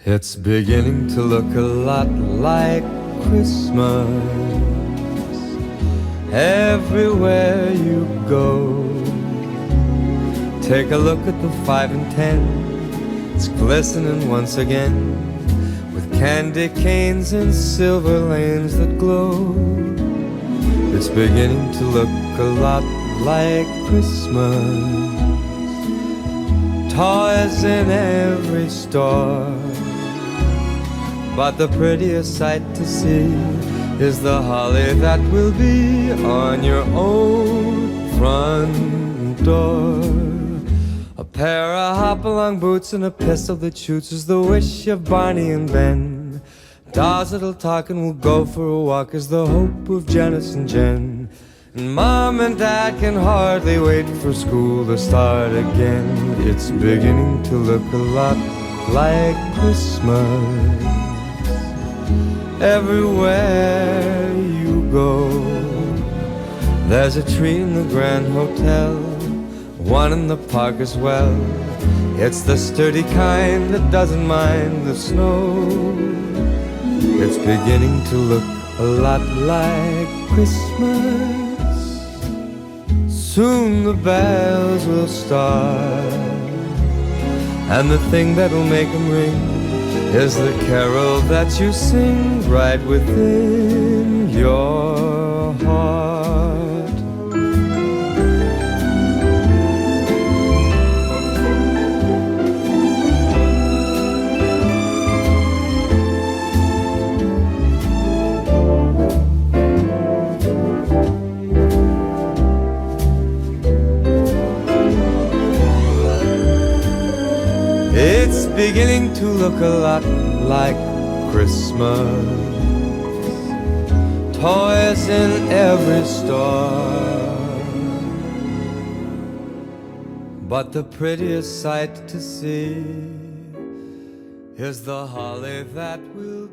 It's beginning to look a lot like Christmas everywhere you go. Take a look at the 5 and 10. It's glistening once again with candy canes and silver lanes that glow. It's beginning to look a lot like Christmas. Toys in every store, but the prettiest sight to see is the holly that will be on your own front door. A pair of hop-along boots and a pistol that shoots is the wish of Barney and Ben. Dolls that'll talk and will go for a walk is the hope of Janice and Jen. And Mom and Dad can hardly wait for school to start again. It's beginning to look a lot like Christmas everywhere you go. There's a tree in the Grand Hotel, one in the park as well. It's the sturdy kind that doesn't mind the snow. It's beginning to look a lot like Christmas. Soon the bells will start, and the thing that'll make them ring is the carol that you sing right within your heart. It's beginning to look a lot like Christmas. Toys in every store, but the prettiest sight to see is the holly that will